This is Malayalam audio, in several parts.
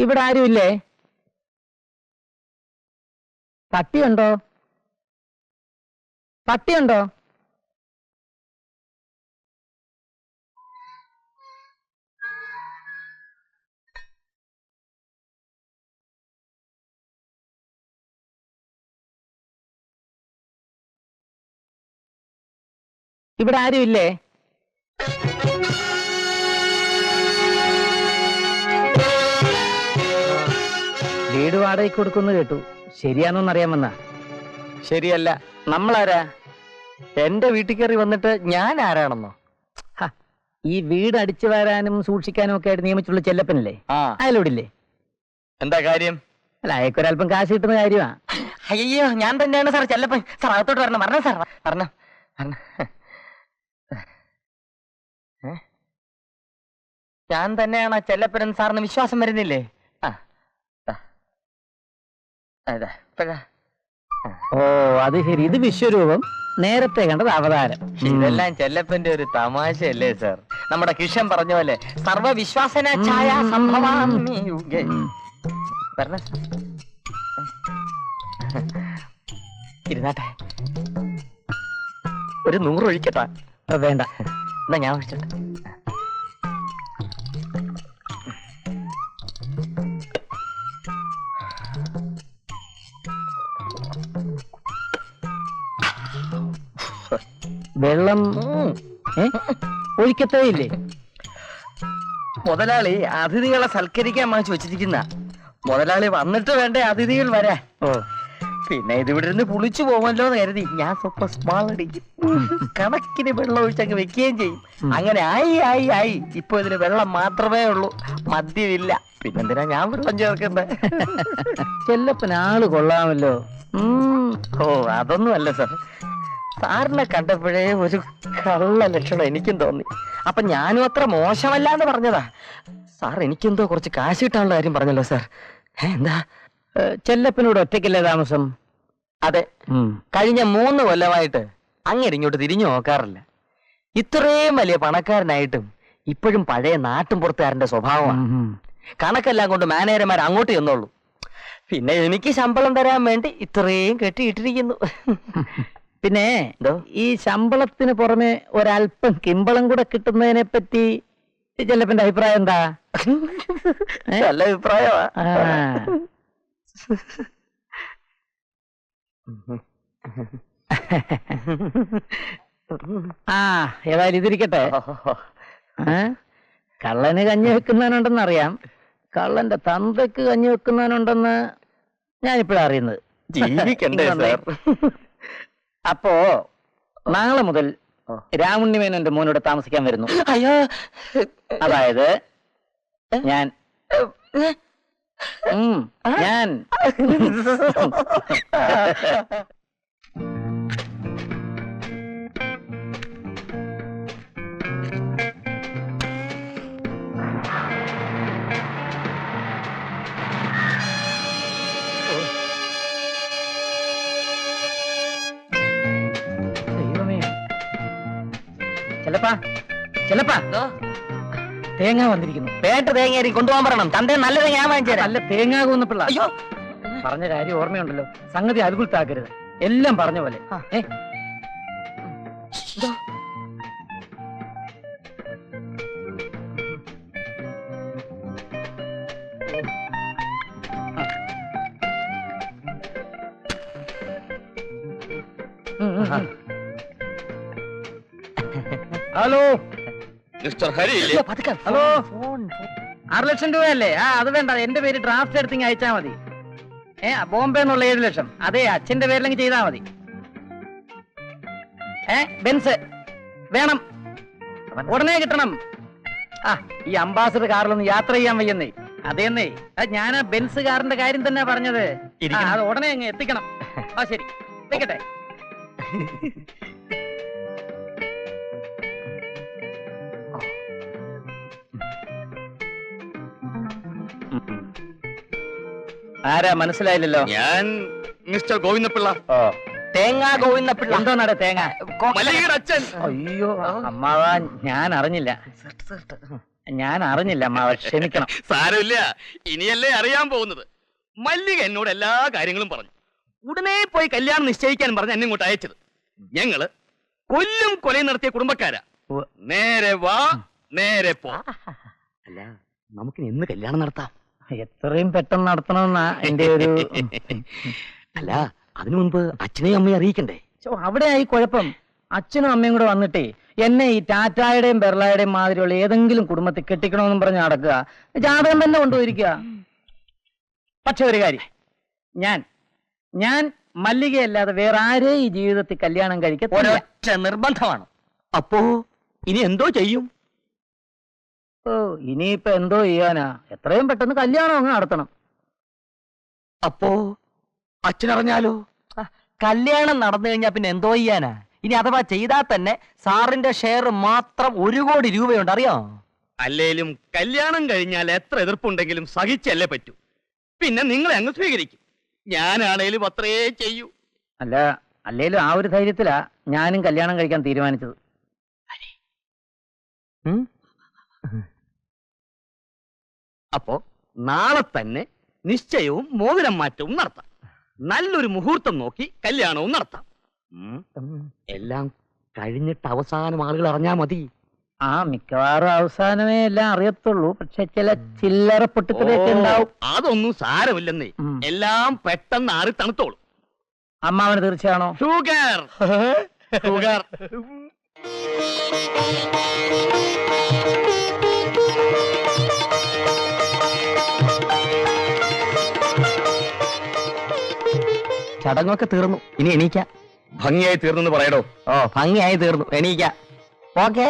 ഇവിടെ ആരുമില്ലേ? പട്ടിയുണ്ടോ? പട്ടിയുണ്ടോ? ഇവിടെ ആരുമില്ലേ? വീട് വാടകയ്ക്ക് കൊടുക്കുന്നു കേട്ടു. ശരിയാണോന്നറിയാമെന്ന? ശരിയല്ല. നമ്മളാരാ? എന്റെ വീട്ടിൽ കയറി വന്നിട്ട് ഞാൻ ആരാണെന്നോ? ഈ വീട് അടിച്ചു വരാനും സൂക്ഷിക്കാനും ഒക്കെ ആയിട്ട് നിയമിച്ചുള്ള ചെല്ലപ്പനല്ലേ, അയാളോടില്ലേ? എന്താ കാര്യം? അല്ല, അയക്കൊരല്പം കാശ് കിട്ടുന്ന കാര്യമാ. അയ്യോ, ഞാൻ തന്നെയാണ് സാർ ചെല്ലപ്പൻ. സാർ അകത്തോട്ട് വരണം. പറഞ്ഞ സാർ പറഞ്ഞ. ഞാൻ തന്നെയാണ് ആ ചെല്ലപ്പൻ സാറിന് വിശ്വാസം വരുന്നില്ലേ? ഓ, അത് ശരി. ഇത് വിശ്വരൂപം, നേരത്തെ കണ്ടത് അവതാരം. ഇതെല്ലാം ചെല്ലപ്പന്റെ ഒരു തമാശയല്ലേ സാർ? നമ്മുടെ കിഷൻ പറഞ്ഞ പോലെ സർവവിശ്വാസന ഛായ സംഭവാമി യുഗേ. ഇരുന്നാട്ടെ, ഒരു 100 ഒഴിക്കട്ടാ? വേണ്ട, എന്നാ ഞാൻ ഒഴിച്ചട്ടെ. വെള്ളം ഒഴിക്കത്തേ ഇല്ലേ? മുതലാളി അതിഥികളെ സൽക്കരിക്കാൻ വാങ്ങിച്ചു വെച്ചിരിക്കുന്ന. മുതലാളി വന്നിട്ട് വേണ്ടേ അതിഥികൾ വരാ. പിന്നെ ഇതിവിടെ ഇരുന്ന് പുളിച്ചു പോവല്ലോ എന്ന് കരുതി ഞാൻ സ്വപ്പം സ്മാൾ അടിക്കും. കണക്കിന് വെള്ളം ഒഴിച്ചങ്ങ് വെക്കുകയും ചെയ്യും. അങ്ങനെ ആയി ഇപ്പൊ ഇതിന് വെള്ളം മാത്രമേ ഉള്ളൂ, മദ്യമില്ല. പിന്നെന്തിനാ ഞാൻ വെള്ളം ചേർക്കണ്ടേ? ചെല്ലപ്പൻ ആള് കൊള്ളാമല്ലോ. ഓ, അതൊന്നും അല്ല സാർ. സാറിനെ കണ്ടപ്പോഴേ ഒരു കള്ള ലക്ഷണം എനിക്കും തോന്നി. അപ്പൊ ഞാനും അത്ര മോശമല്ലാന്ന് പറഞ്ഞതാ. സാർ എനിക്കെന്തോ കുറച്ച് കാശ് കിട്ടാനുള്ള കാര്യം പറഞ്ഞല്ലോ സാർ. എന്താ? ചെല്ലപ്പനോട് ഒറ്റയ്ക്കല്ലേ താമസം? അതെ. കഴിഞ്ഞ 3 കൊല്ലമായിട്ട് അങ്ങനെ ഇങ്ങോട്ട് തിരിഞ്ഞു നോക്കാറില്ല. ഇത്രയും വലിയ പണക്കാരനായിട്ടും ഇപ്പോഴും പഴയ നാട്ടും പുറത്തുകാരന്റെ സ്വഭാവമാണ്. കണക്കെല്ലാം കൊണ്ട് മാനേജർമാർ അങ്ങോട്ട് ചെന്നോളൂ. പിന്നെ എനിക്ക് ശമ്പളം തരാൻ വേണ്ടി ഇത്രയും കെട്ടിയിട്ടിരിക്കുന്നു. പിന്നെ ഈ ശമ്പളത്തിന് പുറമെ ഒരല്പം കിമ്പളം കൂടെ കിട്ടുന്നതിനെ പറ്റി ചെല്ലപ്പന്റെ അഭിപ്രായം എന്താ? നല്ല അഭിപ്രായമാ. ഏതായാലും ഇതിരിക്കട്ടെ. കള്ളന് കഞ്ഞി വെക്കുന്നവനുണ്ടെന്ന് അറിയാം, കള്ളന്റെ തന്തയ്ക്ക് കഞ്ഞി വെക്കുന്നവനുണ്ടെന്ന് ഞാനിപ്പോഴാ അറിയുന്നത്. ജീവിക്കണ്ടേ സാർ? അപ്പോ നാളെ മുതൽ രാമുണ്ണിമേനോന്റെ മോനോട് താമസിക്കാൻ വരുന്നു. അയ്യോ, അതായത് ഞാൻ ചെലപ്പാ തേങ്ങ വന്നിരിക്കുന്നു. പേട്ട തേങ്ങ കൊണ്ടുപോകാൻ പറയണം. തന്റെ നല്ല തേങ്ങ ഞാൻ വാങ്ങിച്ചു തരാം. നല്ല തേങ്ങ കൂന്നപ്പിള്ള. അയ്യോ, പറഞ്ഞ കാര്യം ഓർമ്മയുണ്ടല്ലോ. സംഗതി അതുകുൽത്താക്കരുത്. എല്ലാം പറഞ്ഞ പോലെ. Hello mister Hari. ഹലോ, 6 ലക്ഷം രൂപയല്ലേ? അത് വേണ്ട, എന്റെ പേര് ഡ്രാഫ്റ്റ് എടുത്തിങ് അയച്ചാ മതി. ബോംബെ എന്നുള്ള 7 ലക്ഷം. അതെ, അച്ഛന്റെ പേരിലെങ്കിൽ ചെയ്താ മതി. ബെൻസ് വേണം, ഉടനെ കിട്ടണം. ഈ അംബാസഡർ കാറിലൊന്ന് യാത്ര ചെയ്യാൻ വയ്യെന്നേ. അതേന്നേ, ഞാൻ ആ ബെൻസ് കാറിന്റെ കാര്യം തന്നെ പറഞ്ഞത്. അത് ഉടനെ അങ്ങ് എത്തിക്കണം. ശരി, വെക്കട്ടെ. ആരാ മനസ്സിലായില്ലല്ലോ? ഞാൻ മിസ്റ്റർ ഗോവിന്ദപിള്ള. തേങ്ങ ഗോവിന്ദപിള്ള. എന്തോന്നാടെ തേങ്ങ? അച്ഛൻ. അയ്യോ അമ്മാവാ, ഞാൻ അറിഞ്ഞില്ല. ഞാൻ അറിഞ്ഞില്ല അമ്മാവ, ക്ഷമിക്കണം. സാരമില്ല, ഇനിയല്ലേ അറിയാൻ പോകുന്നത്. മല്ലിക എന്നോട് എല്ലാ കാര്യങ്ങളും പറഞ്ഞു. ഉടനെ പോയി കല്യാണം നിശ്ചയിക്കാൻ പറഞ്ഞ് എന്നെ ഇങ്ങോട്ട് അയച്ചത്. ഞങ്ങള് കൊല്ലും കൊലയും നടത്തിയ കുടുംബക്കാരാ. നേരെ വാ നേരെ പോ. അല്ല, നമുക്കിനി എന്ന് കല്യാണം നടത്താം? എത്രയും പെട്ടെന്ന് നടത്തണമെന്നാ എന്റെ ഒരു അല്ല, അതിനു മുൻപ് അച്ഛനെയും അമ്മയും അറിയിക്കണ്ടേ? അവിടെ ആയി കുഴപ്പം. അച്ഛനും അമ്മയും കൂടെ വന്നിട്ടേ എന്നെ ഈ ടാറ്റായുടെയും ബെർളയുടെയും മാതിരിയുള്ള ഏതെങ്കിലും കുടുംബത്തിൽ കെട്ടിക്കണമെന്നും പറഞ്ഞ് നടക്കുക. ജാതകം തന്നെ കൊണ്ടുപോയിരിക്കുക. പക്ഷെ ഒരു കാര്യം, ഞാൻ മല്ലികയല്ലാതെ വേറെ ആരെയും ഈ ജീവിതത്തിൽ കല്യാണം കഴിക്കത്തില്ല. ഒരൊറ്റ നിർബന്ധമാണ്. അപ്പോ ഇനി എന്തോ ചെയ്യും? ഓ, ഇനിയിപ്പോ എന്തോ ചെയ്യാനാ? എത്രയും പെട്ടെന്ന് കല്യാണം അങ്ങ് നടത്തണം. അപ്പോ അച്ഛനറിഞ്ഞാലോ? കല്യാണം നടന്നു കഴിഞ്ഞാൽ പിന്നെ എന്തോ ചെയ്യാനാ? ഇനി അഥവാ ചെയ്താൽ തന്നെ സാറിന്റെ ഷെയർ മാത്രം 1 കോടി രൂപയുണ്ട്, അറിയോ? അല്ലേലും കല്യാണം കഴിഞ്ഞാൽ എത്ര എതിർപ്പുണ്ടെങ്കിലും സഹിച്ചല്ലേ പറ്റൂ. പിന്നെ നിങ്ങളെ അങ്ങ് സ്വീകരിക്കും. ഞാനാണേലും അത്രേ ചെയ്യൂ. അല്ലേലും ആ ഒരു ധൈര്യത്തിലാ ഞാനും കല്യാണം കഴിക്കാൻ തീരുമാനിച്ചത്. അപ്പോ നാളെ തന്നെ നിശ്ചയവും മോതിരം മാറ്റവും നടത്താം. നല്ലൊരു മുഹൂർത്തം നോക്കി കല്യാണവും നടത്താം. എല്ലാം കഴിഞ്ഞിട്ട് അവസാനം ആളുകൾ അറിഞ്ഞാ മതി. മിക്കവാറും അവസാനമേ എല്ലാം അറിയത്തുള്ളൂ. പക്ഷെ ചില ചില്ലറ പൊട്ടിത്തെറിയൊക്കെ ഉണ്ടാവും. അതൊന്നും സാരമില്ലെന്നേ. എല്ലാം പെട്ടെന്ന് ആറി തണുത്തോളൂ. അമ്മാവന് തീർച്ചയാണോ? Sugar sugar. ചടങ്ങൊക്കെ തീർന്നു, ഇനി എണീക്കാം. ഭംഗിയായി തീർന്നെന്ന് പറയടോ. ഓ, ഭംഗിയായി തീർന്നു, എണീക്കാം. ഓക്കേ.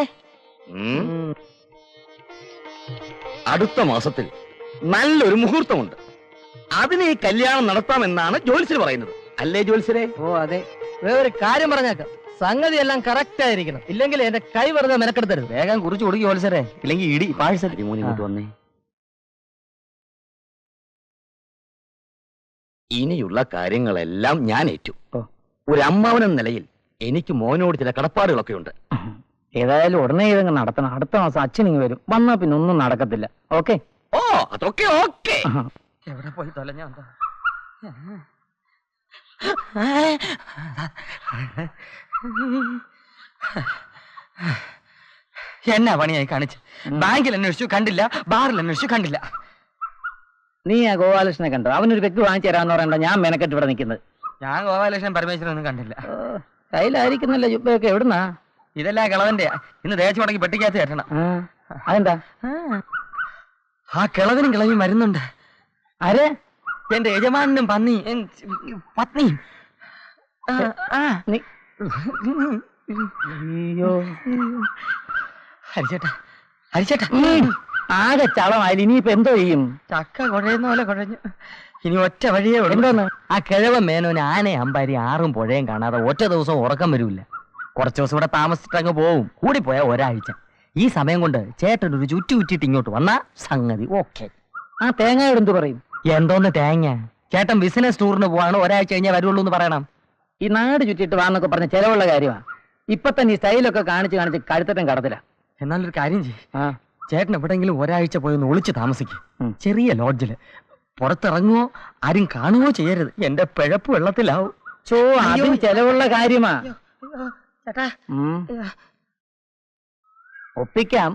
അടുത്ത മാസത്തിൽ നല്ലൊരു മുഹൂർത്തമുണ്ട്. അതിന് ഈ കല്യാണം നടത്താമെന്നാണ് ജ്യോത്സ്യർ പറയുന്നത്. അല്ലേ ജ്യോത്സ്യരെ? ഓ അതെ. വേറൊരു കാര്യം പറഞ്ഞേക്കാം, സംഗതി എല്ലാം കറക്റ്റ് ആയിരിക്കണം. ഇല്ലെങ്കിൽ എന്റെ കൈ വെറുതെ മെനക്കെടുത്തരുത്. വേഗം കുറിച്ച് കൊടുക്കും ജോത്സ്യരെ, ഇല്ലെങ്കിൽ ഇടി പാഴ്സൽ. ഇങ്ങോട്ട് വന്നേ. ഇനിയുള്ള കാര്യങ്ങളെല്ലാം ഞാൻ ഏറ്റു. ഒരു അമ്മാവനെന്ന നിലയിൽ എനിക്ക് മോനോട് ചില കടപ്പാടുകളൊക്കെ ഉണ്ട്. ഏതായാലും ഉടനെ ഇതങ്ങ് നടത്തണം. അടുത്ത മാസം അച്ഛനിങ്ങ് വരും. വന്നാ പിന്നെ ഒന്നും നടക്കത്തില്ല. ഓക്കെ? ഓ, അതൊക്കെ ഓക്കെ. എവിടെ പോയി തൊലഞ്ഞ? എന്നാ പണിയായി കാണിച്ച്? ബാങ്കിൽ അന്വേഷിച്ചു കണ്ടില്ല, ബാറിൽ അന്വേഷിച്ചു കണ്ടില്ല. നീ ആ ഗോപാലകൃഷ്ണനെ കണ്ടോ? അവനൊരു പെക്ക് വാങ്ങിച്ചു തരാന്ന് പറയണ്ട. ഞാൻ മെനക്കെട്ട് ഇവിടെ നിൽക്കുന്നത്. ഞാൻ ഗോപാലകൃഷ്ണൻ പരമേശ്വരനൊന്നും കണ്ടില്ല. കയ്യിലായിരിക്കുന്നല്ലോ ജുബയൊക്കെ. എവിടുന്നാ? ഇതെല്ലാം കിളവന്റെ. ഇന്ന് തേച്ച് മുടക്കി പെട്ടിക്കകത്ത് കയറ്റണം. അതെന്താ? ആ കിളവനും കിളവിയും വരുന്നുണ്ട്. ആരെ? എന്റെ യജമാനും പന്നി പത്നിയും. അയ്യോ, ഹരിച്ചേട്ടാ, ഹരിച്ചേട്ടാ, ആകെ ചളമായാലും ഇനിയിപ്പോ എന്തോ ചെയ്യും? ചക്ക കുഴയുന്ന പോലെ കുഴഞ്ഞു. ഇനി ഒറ്റ വഴിയേ ഉള്ളൂ. എന്തോന്ന്? ആ കിഴവ മേനോന് ആനയും അമ്പാരി ആറും പുഴയും കാണാതെ ഒറ്റ ദിവസം ഉറക്കം വരില്ല. കുറച്ച് ദിവസം ഇവിടെ താമസിച്ചിട്ടങ്ങ് പോവും. കൂടിപ്പോയാ ഒരാഴ്ച. ഈ സമയം കൊണ്ട് ചേട്ടൻ ഒരു ചുറ്റി ചുറ്റിട്ട് ഇങ്ങോട്ട് വന്നാ സംഗതി ഓക്കെ. ആ തേങ്ങയോട് എന്ത് പറയും? എന്തോന്ന് തേങ്ങ? ചേട്ടൻ ബിസിനസ് ടൂറിന് പോവാണ്, ഒരാഴ്ച കഴിഞ്ഞാൽ വരുള്ളൂ എന്ന് പറയണം. ഈ നാട് ചുറ്റിട്ട് വാന്നൊക്കെ പറഞ്ഞ ചെലവുള്ള കാര്യമാണ്. ഇപ്പൊ തന്നെ ഈ സ്റ്റൈലൊക്കെ കാണിച്ച് കഴുത്തട്ടം കടത്തില്ല. എന്നാലൊരു കാര്യം ചെയ്യും, ചേട്ടൻ എവിടെങ്കിലും ഒരാഴ്ച പോയി ഒന്ന് ഒളിച്ച് താമസിക്കും. ചെറിയ ലോഡ്ജില്. പുറത്തിറങ്ങുവോ ആരും കാണുകയോ ചെയ്യരുത്. എന്റെ പിഴപ്പ് വെള്ളത്തിലാവും. അതും ചെലവുള്ള കാര്യമാ. ഒപ്പിക്കാം.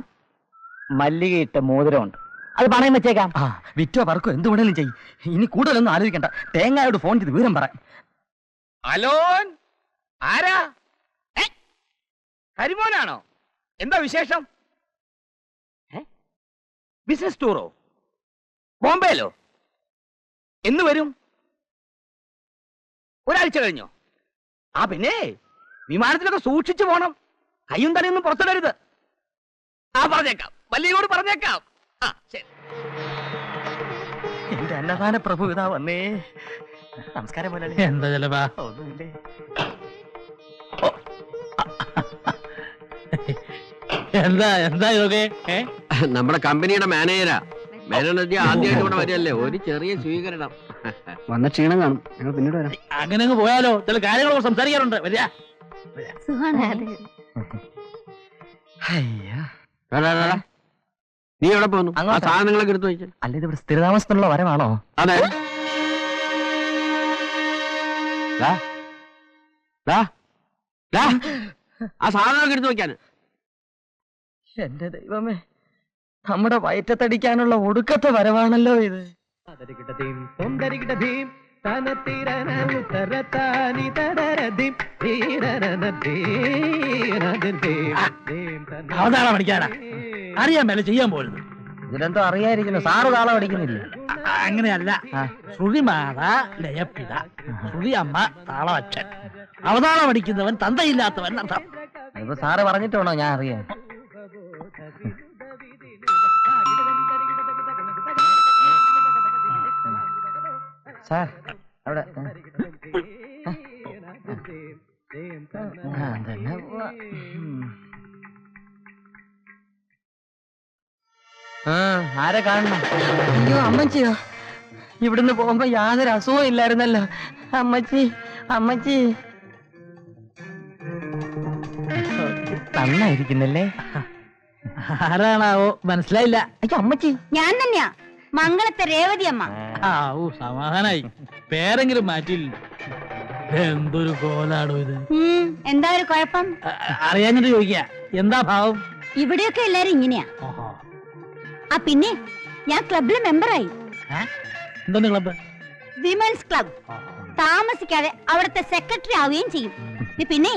മല്ലികയിട്ട മോതിരമുണ്ട്, അത് പണയം വെച്ചേക്കാം. വിറ്റോ പറക്കോ എന്ത് വേണേലും ചെയ്യും. ഇനി കൂടുതലൊന്നും ആലോചിക്കണ്ട. തേങ്ങയോട് ഫോൺ ചെയ്ത് വിവരം പറയാം. അലോൻ, ആരാ? ഹരിമോനാണോ? എന്താ വിശേഷം? ബിസിനസ് ടൂറോ? ബോംബെയിലോ? എന്ന് വരും? ഒരാഴ്ച കഴിഞ്ഞോ? പിന്നെ വിമാനത്തിലൊക്കെ സൂക്ഷിച്ചു പോണം. കയ്യും തലയൊന്നും പുറത്തിടരുത്. പറഞ്ഞേക്കാം, വല്ലിയോട് പറഞ്ഞേക്കാം. ശരി. എന്റെ അന്നദാന പ്രഭു ഇതാ വന്നേ. നമസ്കാരം പോലെ. എന്താ ചെലവാ? ഒന്നുമില്ലേ. എന്താ ഇതൊക്കെ? നമ്മുടെ കമ്പനിയുടെ മാനേജരാ. മേനോജി ആദ്യമായിട്ട് ഇവിടെ വരികയല്ലേ, ഒരു ചെറിയ സ്വീകരണം. വന്ന ക്ഷീണം കാണും, ഞങ്ങൾ പിന്നീട് വരാം. അങ്ങനെ അങ്ങ് പോയാലോ? ചില കാര്യങ്ങളൊക്കെ സംസാരിക്കാറുണ്ട്. വരിക. എടാ, നീ എവിടെ പോന്നു? ആ അങ്ങോട്ടാ. സാധനങ്ങളൊക്കെ എടുത്തു വെച്ചു. അല്ല ഇത് ഇവിടെ സ്ഥിരതാമസത്തിനുള്ള വരവാണോ? അതെ. ദാ. ദാ. ദാ. ആ സാധനങ്ങളൊക്കെ എടുത്തു വെക്കാന്. എന്റെ ദൈവമേ, നമ്മുടെ വയറ്റത്തടിക്കാനുള്ള ഒടുക്കത്തെ വരവാണല്ലോ ഇത്. അവതാളം പഠിക്കാനാ അറിയാൻ മേലെ ചെയ്യാൻ പോരുത്. ഇതിലെന്തോ അറിയാതിരിക്കുന്നു. സാറ് താളം അടിക്കുന്നില്ല. അങ്ങനെയല്ല. ശ്രുതിമാത ലയപ്പിത, ശ്രുതി അമ്മ താളവച്ചൻ, അവതാളം അടിക്കുന്നവൻ തന്തയില്ലാത്തവൻ അർത്ഥം. ഇപ്പൊ സാറ് പറഞ്ഞിട്ട് വേണോ ഞാൻ അറിയാൻ? സാർ അവിടെ ആരെ കാണണം? അയ്യോ അമ്മച്ചിയോ, ഇവിടുന്ന് പോകുമ്പോ യാതൊരു അസുഖവും ഇല്ലായിരുന്നല്ലോ. അമ്മച്ചി അമ്മച്ചി നന്നായിരിക്കുന്നല്ലേ? ആരാണാവോ മനസ്സിലായില്ല. അയ്യോ അമ്മച്ചി ഞാൻ തന്നെയാ, മംഗളത്തെ രേവതി അമ്മ. സമാധാനായി, പേരെങ്കിലും മാറ്റിയില്ല. എന്തൊരു കോലാടോ ഇത്. എന്താ ഒരു കുഴപ്പം? അറിയാഞ്ഞിട്ട് ചോദിക്ക, എന്താ ഭാവം? ഇവിടെയൊക്കെ എല്ലാരും ഇങ്ങനെയാ. ആ പിന്നെ ഞാൻ ക്ലബിലെ മെമ്പറായി. എന്താ ക്ലബ്? Women's club. താമസിക്കാതെ അവിടുത്തെ സെക്രട്ടറി ആവുകയും ചെയ്യും. പിന്നെ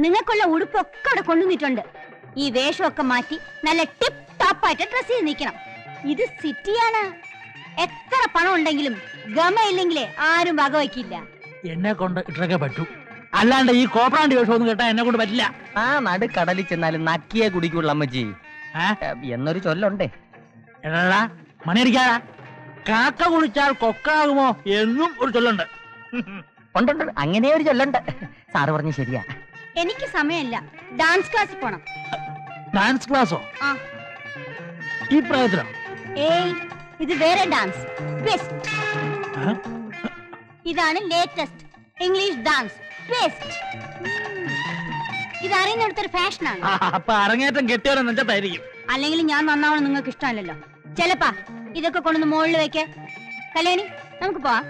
നിങ്ങൾക്കുള്ള ഉടുപ്പൊക്കെ അവിടെ കൊണ്ടുവന്നിട്ടുണ്ട്. ഈ വേഷമൊക്കെ മാറ്റി നല്ല ടിപ്പ് ടോപ്പ് ആയിട്ട് ഡ്രസ് ചെയ്ത് നിൽക്കണം. ഇത് സിറ്റിയാണ്. എത്ര പണം ഉണ്ടെങ്കിലും ഗമയില്ലെങ്കിലേ ആരും വകവയ്ക്കില്ല. എന്നെ കൊണ്ട് ഇട്ടൊക്കെ പറ്റൂ, അല്ലാണ്ട് ഈ കോപ്പറാണ്ടി വേഷമൊന്നും കേട്ടാ എന്നെ കൊണ്ട് പറ്റില്ല. ആ നടുക്കടലിൽ ചെന്നാലും നക്കിയെ കുടിക്കുള്ള അമ്മച്ചി എന്നൊരു ചൊല്ലുണ്ടേ. എടാ മണിയടിക്കാടാ, കാക്ക കുളിച്ചാൽ കൊക്കാകുമോ എന്നും ഒരു ചൊല്ലുണ്ട്. ഉണ്ടുണ്ട്, അങ്ങനെ ഒരു ചൊല്ലുണ്ട്. സാറ് പറഞ്ഞ ശരിയാ. എനിക്ക് സമയമില്ല, ഡാൻസ് ക്ലാസ്സിൽ പോണം. ഡാൻസ് ക്ലാസ്സോ? ആ ഈ പ്രായത്തിലോ? ഏയ് ഇത് വേറെ ഡാൻസ്, ട്വിസ്റ്റ്. ഇതാണ് ലേറ്റസ്റ്റ് ഇംഗ്ലീഷ് ഡാൻസ്, ട്വിസ്റ്റ്. ഇത് അറിയുന്നിടത്തൊരു ഫാഷനാണ്. അപ്പൊ അരങ്ങേറ്റം കെട്ടിയവരെ നെഞ്ചത്തായിരിക്കും. അല്ലെങ്കിൽ ഞാൻ നന്നാവണം നിങ്ങൾക്ക് ഇഷ്ടമല്ലല്ലോ. ചെലപ്പാ ഇതൊക്കെ കൊണ്ടൊന്ന് മുകളിൽ വെക്ക്. കല്യാണി നമുക്ക് പോവാം.